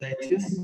దయచేసి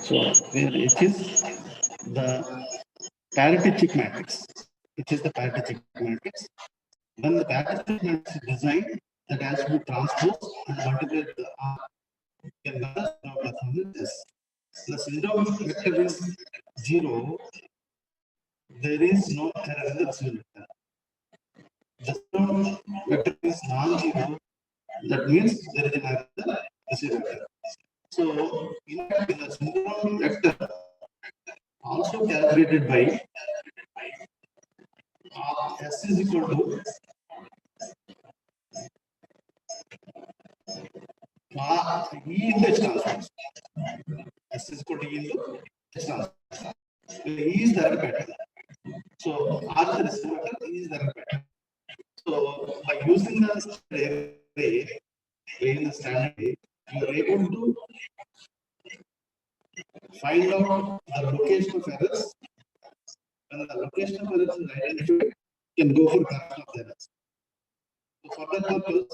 so where it is the parity check matrix. It is the parity check matrix. When the parity check matrix is designed, that has to be transposed and multiplied the R. Can this. The syndrome vector is 0. There is no error in the residual vector. The syndrome vector is non-zero. That means there is an error in the residual vector. So, in the syndrome vector, also calculated by S is equal to E in the transpose. S is equal to E in the transpose. E is the error pattern. So, R is the residual vector, E is the error pattern. So, by using the array in the standard array, you are able to find out the location of errors. When the location of errors is identified, you can go for correction of the errors. So for that purpose,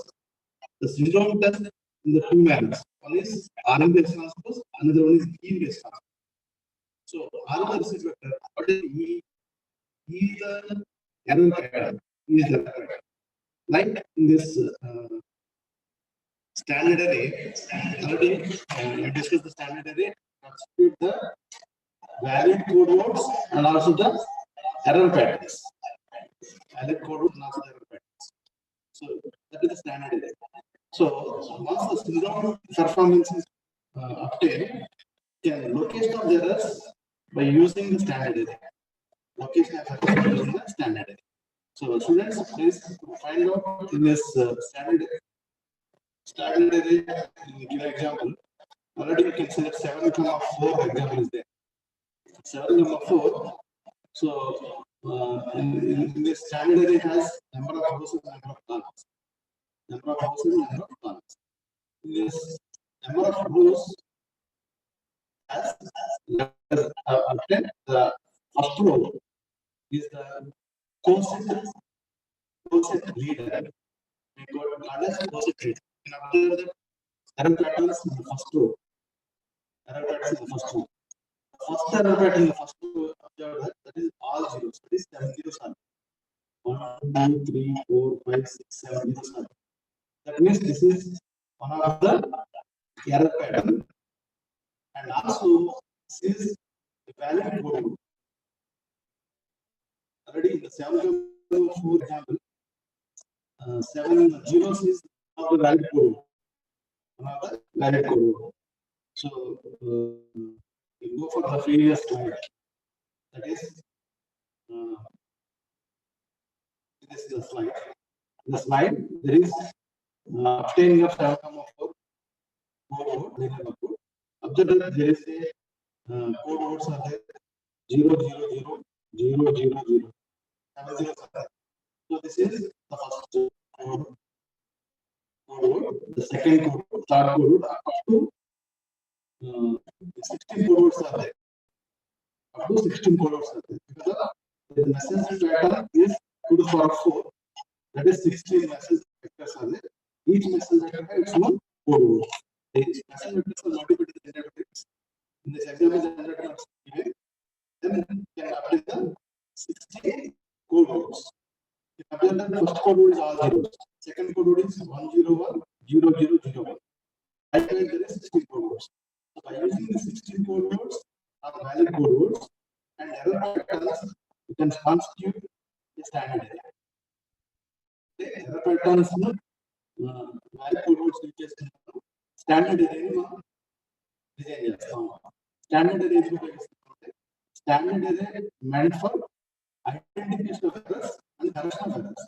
the syndrome test in the two manners. One is R in base transpose, another one is E in base transpose. So R is the residual vector, what is E? E is the error pattern. E is the error pattern. Like in this standard array, already we discussed the standard array, substitute the valid code words and also the error patterns. Valid code words and also the error patterns. So that is the standard array. So once the syndrome performance is obtained, can location of the errors by using the standard array. Location of errors by using the standard array. So students, please find out in this standard array. Give example. Already you can see that 7,4 example is there. 7,4. So in this standard array has number of houses, number of columns. Number of houses, number of columns. In this number of rows has the first row is the coset leader. We got as coset leader. You can observe that error patterns in the first row. Error patterns in the first row. First error pattern in the first row, observe that is all zeros. That is 7 zeros. 1, 2, 3, 4, 5, 6, 7 zeros. That means this is one of the error pattern. And also, this is the valid code. Already in the 7,4 example, 7 zeros is one of the valid code. One of the valid code. So, we go for the previous slide. That is, this is the slide. In the slide, there is obtaining of 7,4 code word. Observe that there is a code words are there 0, 0, 0, 0, 0, 0. 7 zeros are there. So this is the first code word, the second code word, third code word, up to 16 code words are there. Up to 16 code words are there. Because the message pattern is 2 to the power 4. That is 16 message vectors are there. Each message vector has its own code word. These message vectors are multiple to the generator. In this example, generator is given. Then you can apply the 16 code words. You can apply the first code word is all zeros. Second code word is 101, 0001. Likewise, there is 16 code words. So by using the 16 code words or valid code words and error patterns, you can constitute a standard array. The error patterns valid code words standard అనేది మనం design చేస్తాం. Standard అనేది ఉపయోగిస్తుంటే standard అనేది meant for identification of errors and correction of errors.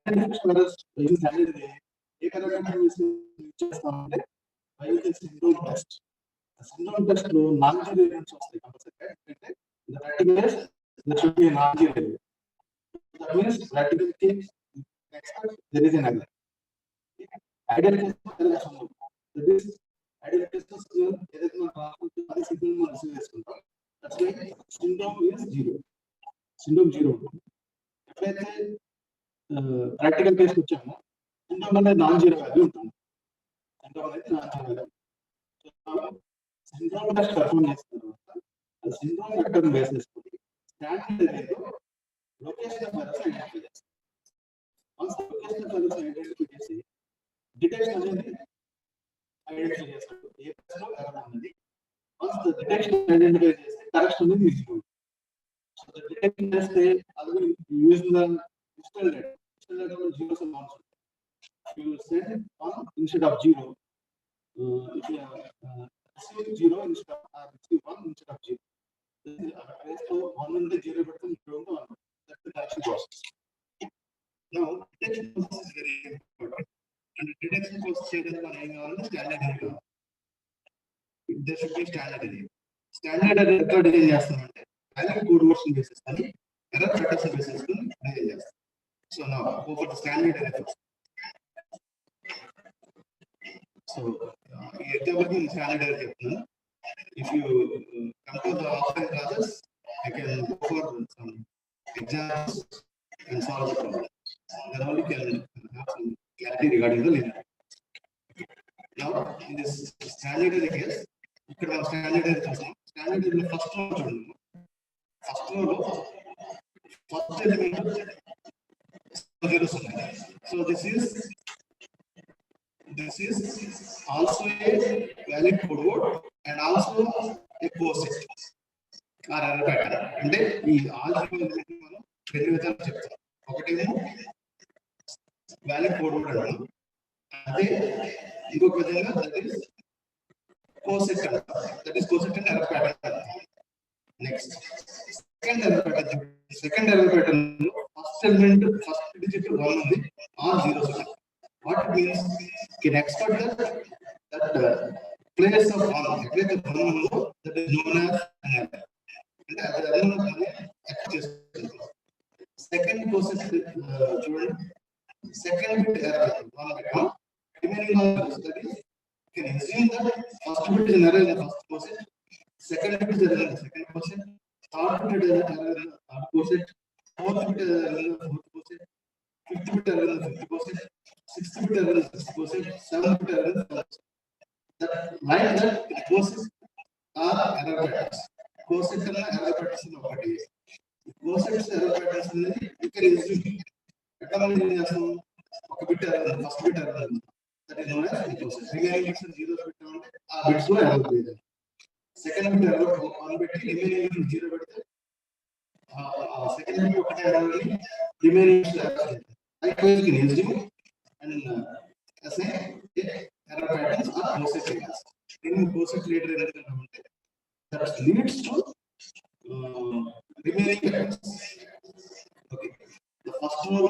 Identification of errors using standard array A parameter use చేస్తామంటే by using syndrome test. Syndrome test లో non-zero elements వస్తాయి కంపల్సరీగా. అంటే the vertical is there should be a non-zero element. That means vertical case there is an error. Ideal case that is ideal cases ఏదైతే మనం transfer అది signal మనం receive చేసుకుంటాం. That's why syndrome is zero. Syndrome zero. ఎప్పుడైతే practical కేసుకి వచ్చామో syndrome అనేది non zero value ఉంటుంది. syndrome అనేది non zero value. syndrome test perform చేసిన తర్వాత అది syndrome వెక్టర్ బేస్ చేసుకొని స్టాండర్డ్ ఏదో లొకేషన్ ఆఫ్ ఎర్రర్స్ ఐడెంటిఫై చేస్తాం. Once location of errors identify చేసి డిటెక్షన్ అనేది ఐడెంటిఫై చేస్తాం. ఏ ప్లేస్లో ఎర్రర్ ఉన్నది. వన్స్ ద డిటెక్షన్ ఐడెంటిఫై చేస్తే కరెక్షన్ అనేది ఈజీ ఉంటుంది. సో ద డిటెక్షన్ చేస్తే అది use the digital data. Digital డేటాలో జీరోస్ అండ్ వన్స్ ఉంటాయి. You set 1 instead of 0. If you receive 0 instead of receive 1 instead of 0. This is a place to 1 and 0 పెడితే 0 and 1. That's the correction process. Now detection process is very important. And detection process చేయడానికి మనం ఏం కావాలంటే standard array కావాలి. There should be standard array. Standard array ఎట్లా design చేస్తామంటే value code words basis అని error patterns basis design చేస్తాం. So now go for the standard array first. So ఈ ఎగ్జాంపుల్ కి స్టాండర్డ్ array చెప్తున్నాను. If you come to the offline classes, I can go for some examples and solve the problem. Then only can have some clarity regarding the linear. Now in this standard array case, ఇక్కడ మనం standard array చూస్తాం. Standard array first row చూడండి. First రోలో first element zeros ఉన్నాయి. So this is also a valid code word and also a coset or error pattern. అంటే ఈ all element మనం రెండు విధాలుగా చెప్తాం. ఒకటేమో valid code word అంటాం. అదే ఇంకొక విధంగా that is coset అంటాం. That is coset and error pattern. Next second error pattern. Second error pattern లో ఫస్ట్ ఎలిమెంట్ ఫస్ట్ డిజిట్ 1 ఉంది, ఆర్ జీరోస్ ఉన్నాయి. What it means, can expect that place of 1, ఎట్లయితే 1 ఉందో that is known as an error. అంటే అది అదనంగా expect చేస్తుంది. Second process చూడండి. సెకండ్ బిట్ ఎర్రర్ 1 పెట్టాం. Remaining all that is can assume that first bit is an error in the first process, second bit is an error in the second process, third bit is an error in the third process, fourth bit is an error in the fourth process, fifth bit error in the fifth process, sixth bit error in the sixth process, seventh bit error in the seventh. That like that process are error patterns. Process and error patterns in ఒకటి. Process error patterns అనేది ఇక్కడ assume ఎట్లా మనం చేస్తాం, ఒక bit error first bit error that is known as the process. Remaining bits zeros పెట్టామంటే ఆ bits లో error లేదు. సెకండ్ బిట్ error 1 పెట్టి రిమైనింగ్ 0 పెడితే సెకండ్ బిట్ ఒకటే error ని remaining error. Likewise you can assume and say error patterns are process errors. In process later error that leads to remaining errors. Okay, the first row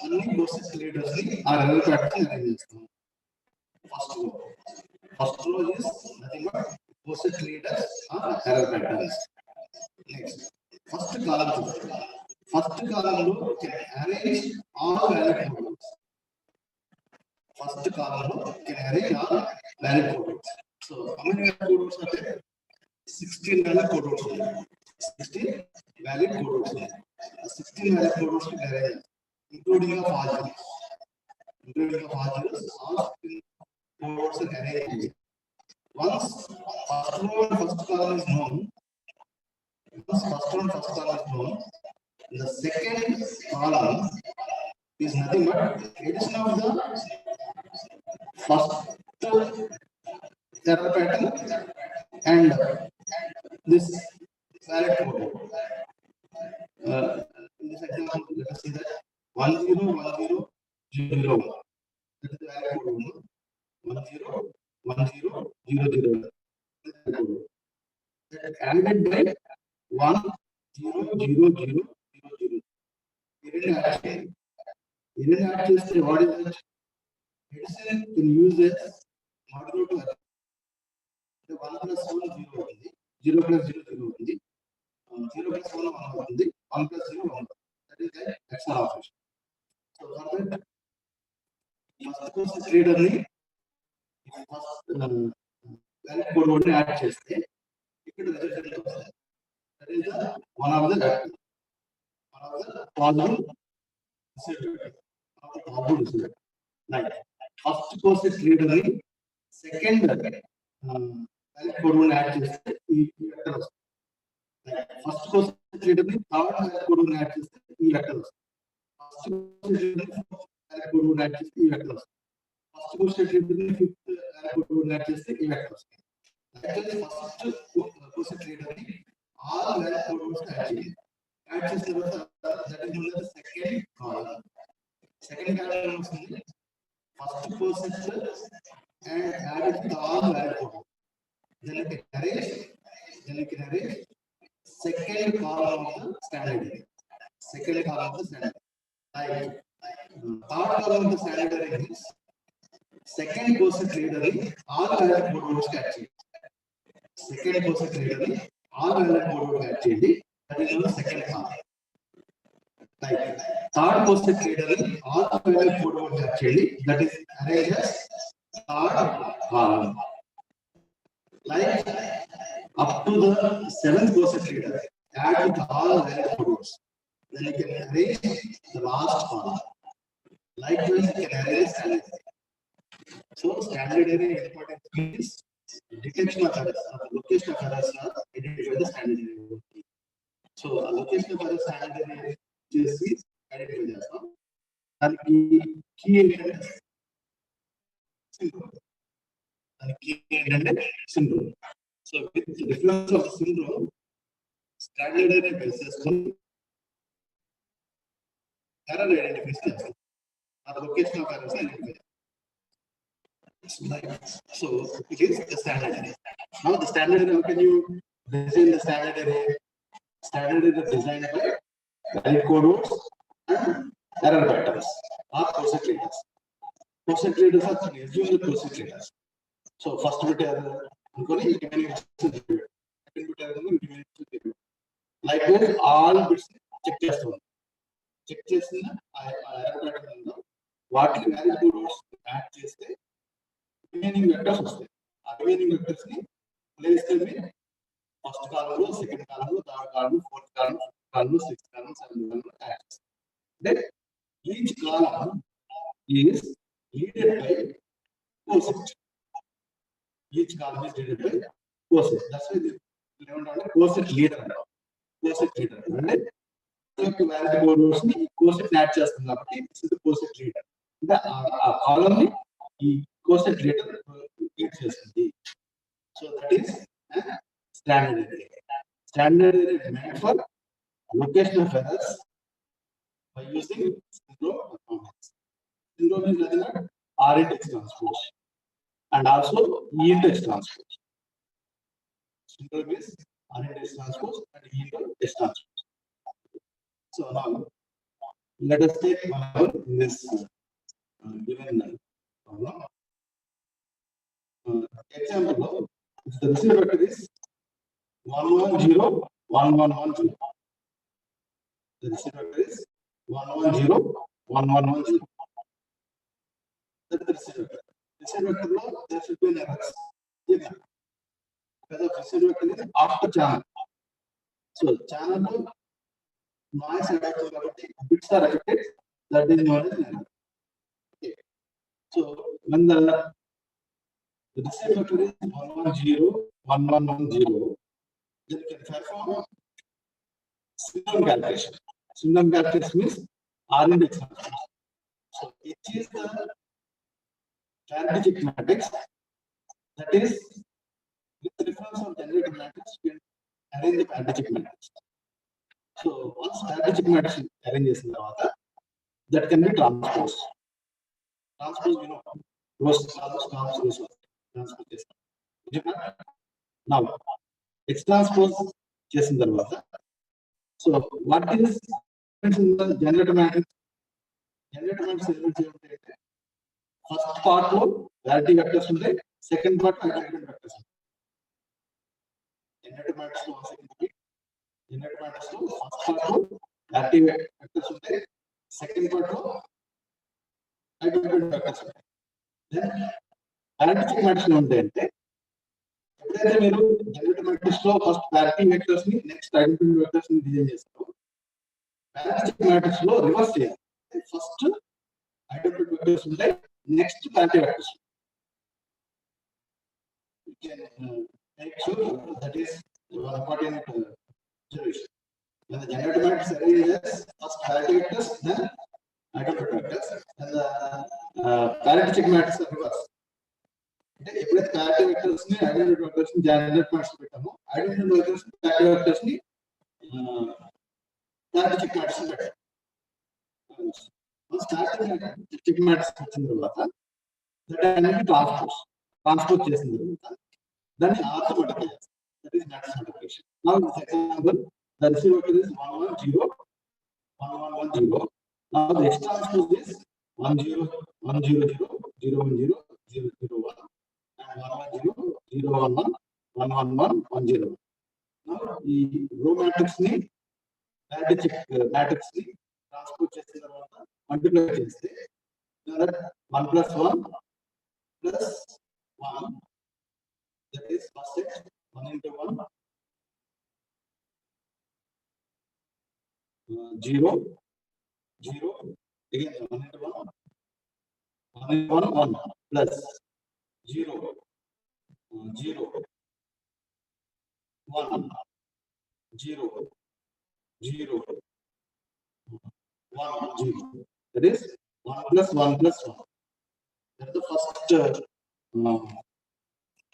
only process leaders are error patterns arrange chestam. First row is nothing but process leaders are error patterns. Next, first column lo can arrange all valid code words. First column lo can arrange all valid code words. So how many valid code words are there? 16 valid code words. 16 valid code words. 16 valid code words can arrange, including the false zeros. All 16 code words are arranged. Once first row and first column is known, the second column is nothing but addition of the first error pattern and this valid code. In this example, let us see that 101001. That is the valid code. 10 10 0 0 added by 1 0 0 0 0 0. Even actually what is it? Edison can use it modulo to the 1 plus 1 0 ఉంది 0 plus 0 0 ఉంది 0 plus 1 1 ఉంది 1 plus 0 1. That is the XOR operation. So for that, first process reader ni first valid code word add చేస్తే ఇక్కడ result వస్తుంది. That is the one of the possible like first process reader ni second valid code word add చేస్తే ఈ vector వస్తుంది. First process reader ni third valid code word add చేస్తే ఈ vector వస్తుంది. First process reader ni valid code word add చేస్తే ఈ vector వస్తుంది. First process reader ni fifth valid code word add చేస్తే ఈ వెక్టర్ వస్తుంది. Actually first process reader ni all valid code words add చేయాలి. Add చేసిన తర్వాత that is known as the second column. Second column వస్తుంది first process and add it to all valid code. Then you can arrange second column of the standard array. Second column of the standard array. Like third column of the standard array is second process reader ni all valid code words add చేయాలి. Second process reader ni all valid code words add చేయండి. That is the second column. Like third process reader ni all valid code words add చేయండి. That is arrange as third column. Like up to the seventh process reader, add with all valid code words. Then you can arrange the last column. Likewise, you can arrange standard array. So standard array important is detection of errors, location of errors are identified by the standard array. So location of errors standard array is identified చేస్తాం. దానికి key ఏంటంటే syndrome. దానికి key ఏంటంటే syndrome. So with the difference of the syndrome, standard array basis error identification, or location of errors identification. So it is the standard array. Now the standard array, how can you design the standard array? Standard array is designed by valid code words and error vectors or process readers. Process readers are assume the process readers. So first bit error, likewise all bits check చేస్తాం. Check చేసిన error pattern వాటిని valid code words add చేస్తే remaining vectors వస్తాయి. ఆ remaining vectors ని place చేసి first column లో, second column లో, థర్డ్ కాలమ్ లో, ఫోర్త్ కాలమ్, ఫిఫ్త్ కాలమ్ లో, సిక్స్త్ కాలమ్, సెవెంత్ కాలమ్ లో యాడ్ చేస్తాం. Then each column is leaded by coset. Each column is leaded by coset. That's why ఏమంటారంటే coset leader అంటారు. Coset leader అంటే valid code words ని coset add చేస్తుంది కాబట్టి this is the coset leader. అంటే ఆ కాలమ్ ని ఈ కోసెట్ లీడర్ లీడ్ చేస్తుంది. So that is standard array. Standard array is meant for location of errors by using syndrome performance. Syndrome is nothing but R into X transpose and also E into X transpose. Syndrome is R into X transpose and E into X transpose. So now let us take one hour in this given problem. Example, if the receiver vector is 1 1 0 1 1 1 0. The receiver vector is 1 1 0 1 1 1 0. That's the receiver vector. Receiver vector lo there should be an error. Yeah. Because the receiver vector is after channel. So channel lo noise affected kabatti bits are affected. That is known as an error. Okay. So when the receiver vector is 1 1 0 1 1 1 0. Then you can perform syndrome calculation. Syndrome calculation means R into X transpose. So it is the strategic matrix, that is with reference of generated matrix we can arrange the strategic matrix. So once strategic matrix arranges in the that can be transposed. Transpose, you know, rows transfer చేస్తాం. Now X transpose చేసిన తర్వాత so what is generator matrix? Generator matrix ఏమంటే first part లో వాలిటీ vectors ఉంటాయి, second part identity vectors ఉంటాయి. Generator matrix లో first part లో వాలిటీ vectors ఉంటాయి, సెకండ్ పార్ట్ లో ఐడెంటిటీ వెక్టర్స్ ఉంటాయి. దెన్ వాలిటీ మ్యాట్రిక్స్ లో ఉంటాయంటే ఎప్పుడైతే మీరు జనరేటర్ మ్యాట్రిక్స్ లో ఫస్ట్ వాలిటీ వెక్టర్స్ ని నెక్స్ట్ ఐడెంటిటీ వెక్టర్స్ ని డిజైన్ చేస్తారో, వాలిటీ మ్యాట్రిక్స్ లో రివర్స్ చేయాలి. ఫస్ట్ ఐడెంటిటీ వెక్టర్స్ ఉంటాయి, next valuity vectors. You can make sure that is one important observation. When the generator matrix arrays first valuity vectors, then identity vectors, and the parity check matrix are reverse. ఎప్పుడైతే parity vectors ని identity vectors ని generator matrix పెట్టామో, identity vectors ని parity vectors ని parity check matrix పెట్టాము. Starting check matrix వచ్చిన తర్వాత దాన్ని ట్రాన్స్పోజ్ చేసిన తర్వాత దాన్ని ఆర్తో మల్టిప్లై చేస్తాం. That is matrix multiplication. Now this example the receive vector is 1 1 0 1 1 1 0. Now the X transpose is 1 0 1 0 0 0 1 0 0 0 1 and 1 1 0 0 1 1 1 1 1 1 0. Now ఈ రో మ్యాట్రిక్స్ ని వాలిటీ చెక్ మ్యాట్రిక్స్ ని ట్రాన్స్పోజ్ చేసిన తర్వాత మల్టిప్లై చేస్తే 1 plus 1 plus 1, that is first set 1 into 1 0 0 again 1 into 1 1 into 1 1 plus 0 0 1 0 0 1 0. That is 1 plus 1 plus 1. That is the first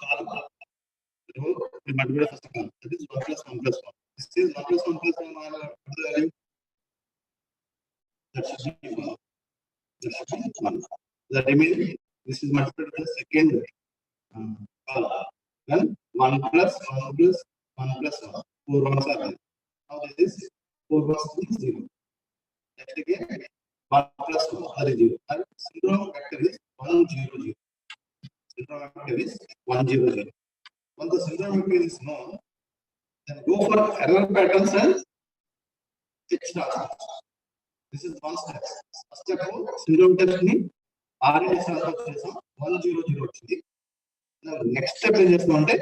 column. We multiply first column. That is 1 plus 1 plus 1. This is 1 plus 1 plus 1. What is the value? That should be 1. That should be 1. The remaining, this is multiplied with the second column. Then 1 plus 1 plus 1 plus 1. 4 ones are there. Now this is 4 ones is 0. Next again 1 plus 1 are 0. And syndrome vector is 1 0 0. Syndrome vector is 1 0 0. When the syndrome vector is known, then go for error patterns and X transpose. This is one step. First step syndrome test ni RNA transpose chesam 1 0 0 వచ్చింది. Now next step ఏం చేస్తామంటే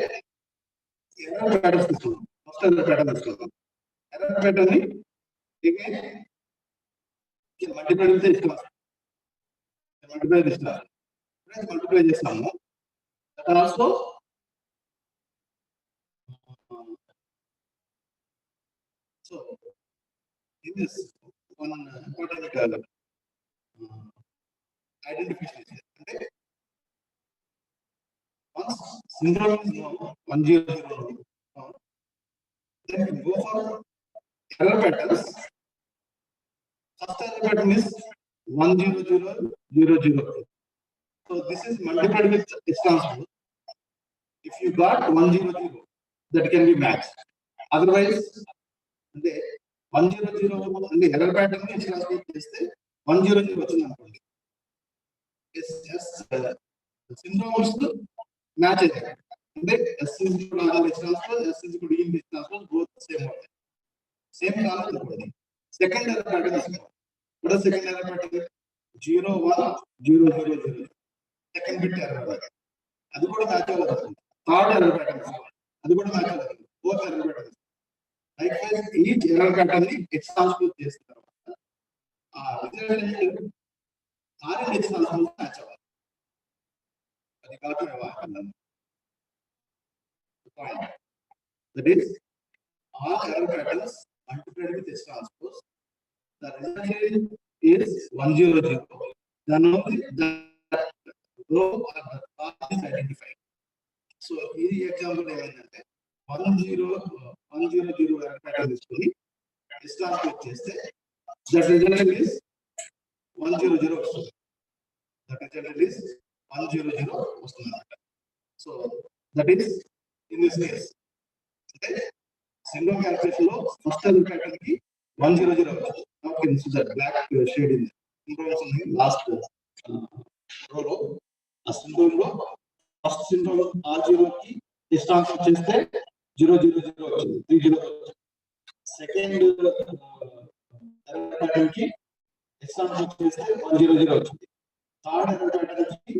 error patterns తీసుకుందాం. First error pattern తీసుకుందాం. Error pattern ni again multiply with X transpose. Multiply this transpose. Multiply చేస్తాము. That also so in this one important identification అంటే once syndrome is known 1 0 0 then we go for error patterns. First error pattern is 1 0 0 0 0. So this is multiplied with X transpose. If you got 1 0 0, that can be matched. Otherwise, అంటే 1 0 0 అంటే error pattern ని X transpose చేస్తే 1 0 0 వచ్చింది అనుకోండి. Syndromes match అవుతాయి. అంటే S is equal to X transpose, S is equal to E in X transpose, both same అవుతాయి. Same కాదు అనుకోండి. సెకండ్ ఎర్రర్ ప్యాటర్న్ తీసుకోండి. what is second error pattern? 0 1 0 0 0. Second bit error pattern అది కూడా match అవ్వదు. Third error pattern తీసుకోండి. అది కూడా మ్యాచ్ అవ్వదు. Fourth error pattern likewise each error pattern ni X transpose చేసిన తర్వాత result RNA X transpose match అవ్వాలి. అది కాకుండా point that is all error patterns multiplied with X transpose, the result is 1 0 0. Then only the row or the path is identified. So ఈ example ఏమైందంటే 1 0 0 error pattern తీసుకొని X transpose చేస్తే that result is 1 0 0 వస్తుంది. That result is 100 వస్తుంది. So that is in this case అంటే syndrome calculation లో first error pattern కి 100 వచ్చింది. Okay, this is the block shade in syndromes ఉంది లాస్ట్ రోలో. ఆ సిండ్రోమ్ లో ఫస్ట్ సిండ్రోమ్ R0 కి డిస్టాన్స్ వచ్చేస్తే 000 వచ్చింది, 30 వచ్చింది. సెకండ్ ఎర్రర్ ప్యాటర్న్ కి డిస్టాన్స్ వచ్చేస్తే 100 వచ్చింది. థర్డ్ ఎర్రర్ ప్యాటర్న్ కి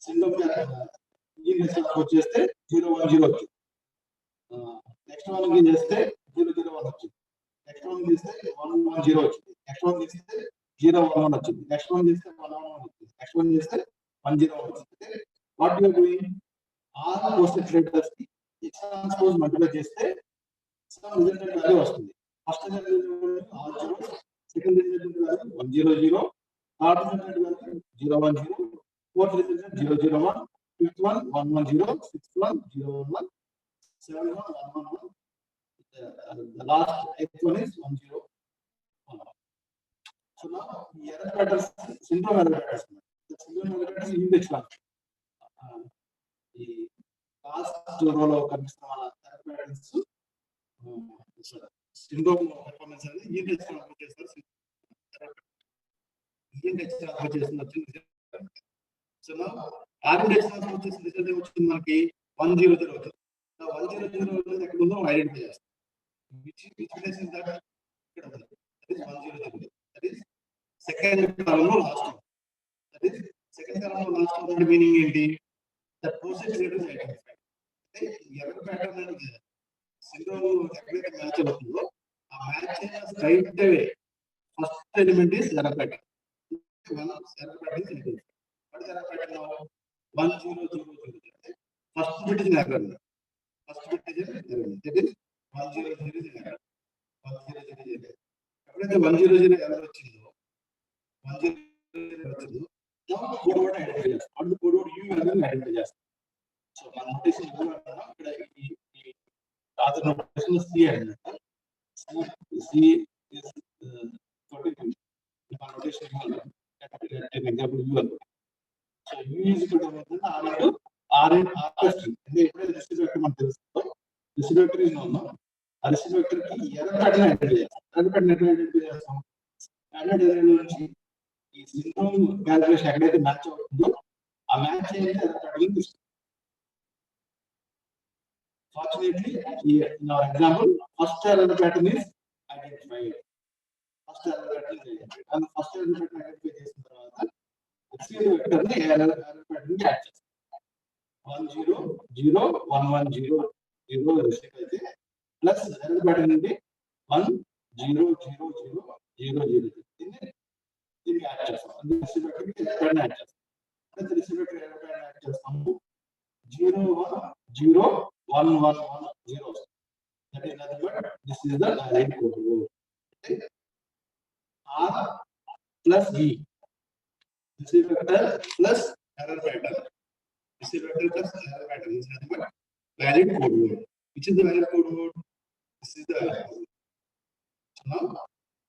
సిండ్రోమ్ ఈ డిస్టాన్స్ వచ్చేస్తే 010 వచ్చింది. నెక్స్ట్ వన్ కి చేస్తే 001 వచ్చింది. నెక్స్ట్ వన్ చేస్తే 110 వచ్చింది. నెక్స్ట్ వన్ చేస్తే 011 వచ్చింది. నెక్స్ట్ వన్ చేస్తే 111 వచ్చింది. నెక్స్ట్ వన్ చేస్తే 101 వచ్చింది. What you are doing, R posted letters కి ఎక్స్ ట్రాన్స్పోజ్ మల్టిప్లై చేస్తే సమ్ రిజల్టెంట్ వాల్యూ వస్తుంది. First resultant value R0, second resultant value 100, third resultant value 010, fourth resultant 001, fifth one 110, sixth one 011, seventh one 111, the last eighth one is 101. So now the error patterns, syndrome error patterns. The syndrome error patterns index one. The last row lo కనిపిస్తున్న error patterns syndrome performance అనేది index one చేస్తారు. index one చేస్తున్న so now r index one వచ్చేసి result ఏమొచ్చింది మనకి 100 అవుతుంది. 100 ఎక్కడ ఉందో ఐడెంటిఫై చేస్తాం. which place is that? ఇక్కడ ఉంది. that is 100. that is second column లో last. that is second column లో లాస్ట్ అంటే మీనింగ్ ఏంటి? the process rate is identified. అంటే ఎర్రర్ ప్యాటర్న్ అనేది సిండ్రోమ్ ఎక్కడైతే మ్యాచ్ అవుతుందో ఆ మ్యాచ్ అయిన straight away first element is error pattern. Error pattern is what is error pattern now? 1000. First bit is error. First bit is error. that is 100 is error. 100 ఎప్పుడైతే 100 error వచ్చిందో 100 వచ్చిందో code word identify చేస్తాం. అప్పుడు code word U అని identify చేస్తాం. So మన notation ఇక్కడ ఈ ఆధార్ నోటేషన్ సి అన్నమాట. సి ఇస్ మన నోటేషన్ ఎగ్జాంపుల్ యూ అనుకో. So U is equal to R in string. అంటే ఎప్పుడైతే డిస్ట్రిబ్యూటర్ మనకు తెలుస్తుందో డిస్ట్రిబ్యూటర్ ఇస్ నోన్. ఆ డిస్ట్రిబ్యూటర్ కి ఎర్రర్ ప్యాటర్న్ ఐడెంటిఫై చేస్తాం. ఎర్రర్ ప్యాటర్న్ ఎట్లా ఐడెంటిఫై చేస్తాం? స్టాండర్డ్ ఎర్రర్ నుంచి ఈ సిండ్రోమ్ క్యాలిక్యులేషన్ ఎక్కడైతే మ్యాచ్ అవుతుందో ఆ మ్యాచ్ అయితే ఎర్రర్ ప్యాటర్న్ తీసుకుంటాం. Fortunately, in our example, first error pattern is identified. First error pattern is identified. And first error pattern identify చేసిన తర్వాత exceed vector ని error pattern కి యాడ్ చేస్తాం. 10 0 1 1 0 0 రిసీవ్ అయితే ప్లస్ error pattern నుండి 1 0 0 0 0 0 దీన్ని యాడ్ చేస్తాం. అది రిసీవ్ vector కి error pattern యాడ్ చేస్తాం. అంటే receive vector error pattern add చేస్తాము. 0 1 0 1 1 1 0. That is nothing but this is the line code. Okay. R plus E. This is vector plus error pattern. This is vector plus error pattern. This is nothing but valid code word. Which is the valid code word? This is the valid code. So now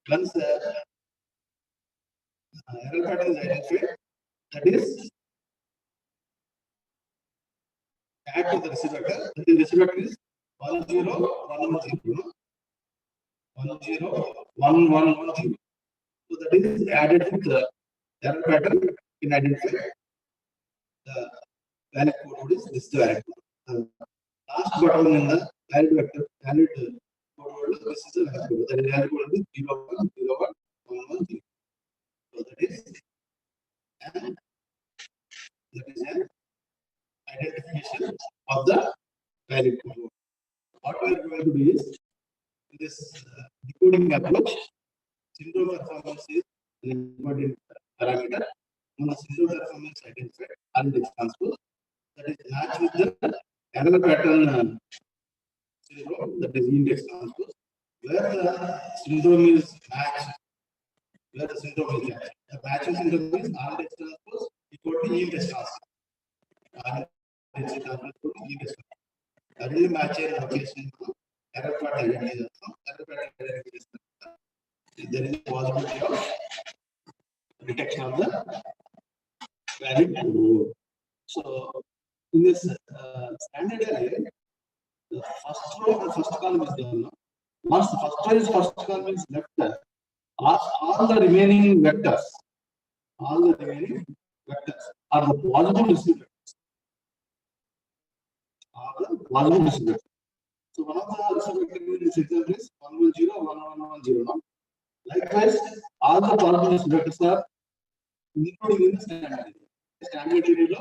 once the error pattern is identified, that is add to the receiver vector. The receiver vector is 1 0 1 1 0 1 0 1 1 1 0. So that is added with the error pattern in identify the valid code is this the valid code. The last button in the valid vector valid code word this is the valid code. The valid code is 0 1 0 1 1 1 0. So that is an identification of the valid code. What we are going to do is in this decoding approach, syndrome performance is an important parameter. When the syndrome performance identified and its transpose, that is matched with the error pattern syndrome, that is index transpose. Where the syndrome is matched, where the syndrome is matched, the matching syndrome is index transpose equal to index transpose. Really match location to error pattern identification. Error pattern identification. There is a possibility of detection of the valid code. So in this standard array, the first row and first column is done. Once the first row is first column is left, all the remaining vectors are the possible receiver. So one of the receiver is example is 110, 1110. Now, likewise, all the possible vectors are including in the standard array. Standard array lo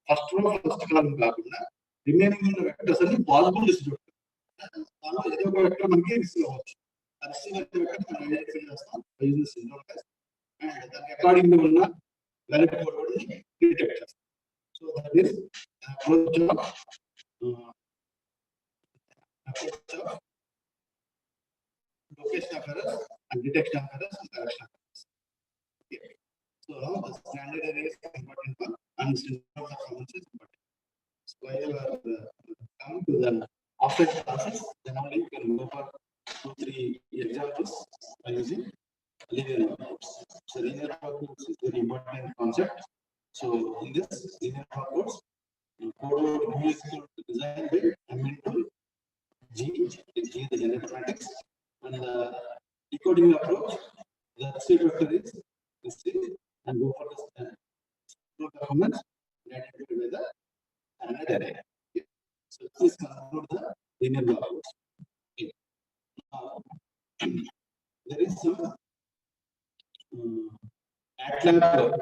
first row first column kaakunda remaining ఉన్న vectors అన్ని possible receiver. దానిలో ఏదో ఒక vector మనకి receive అవ్వచ్చు. ఆ receive అయ్యే vector మనం ఐడెంటిఫై చేస్తాం బై యూజింగ్ సింటాక్స్ అండ్ దానికి అకార్డింగ్ గా ఉన్న valid code ని డిటెక్ట్ చేస్తాం. So that is approach of location of errors and detection of errors and correction of errors. Okay. So now the standard array is important for and syntax of functions is important. So while you are coming to the offset classes, then only you can go for 2-3 examples by using linear networks. So linear networks is very important concept. So in this linear networks, code is designed by Hamilton G, the generator matrix, and the decoding approach. The receive vector is receive and go for the performance identified by the standard array. Okay. So this concludes the linear approach. Okay. There is some MATLAB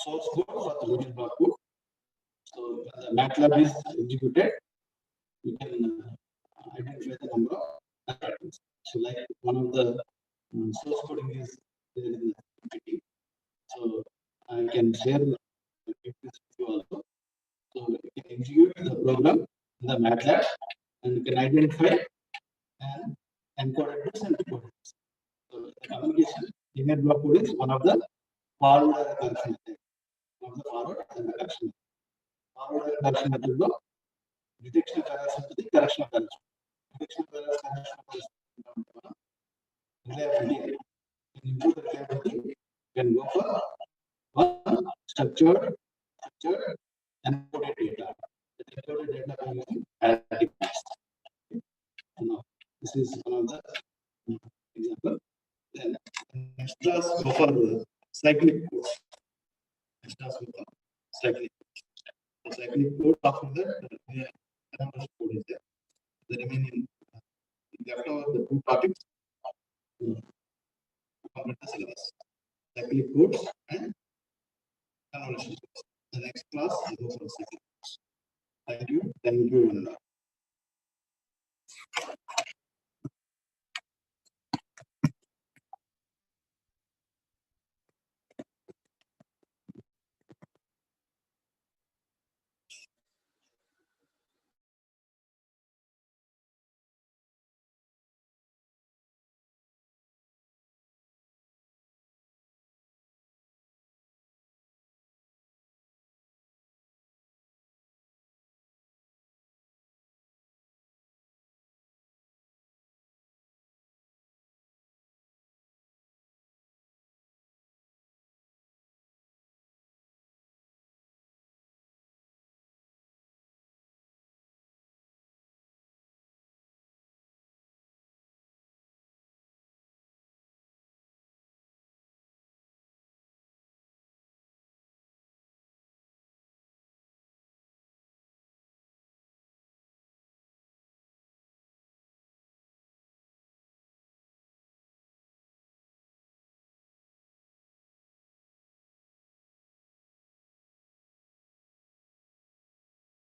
source code for the linear block code. So the MATLAB is executed, you can identify the number of patterns. So like one of the source coding is there in the PPT. So I can share this with you also. So you can execute the program in the MATLAB and you can identify and encoded bits and decoded bits. So the communication linear block code is one of the forward and correction method. One of the forward and the correction method. Forward and correction method lo detection of errors ఉంటుంది, correction of errors. Detection of errors, correction of errors. Reliability. To improve the reliability, you can go for one structured encoded data. The encoded data by using arithmetic math. Now, this is one of the example. Then next class go for cyclic code. Next class go for cyclic code. The cyclic code after that the number code is there. The remaining left over the 2 topics to complete the syllabus. Cyclic codes and convolution codes. The next class I go for cyclic codes. Thank you and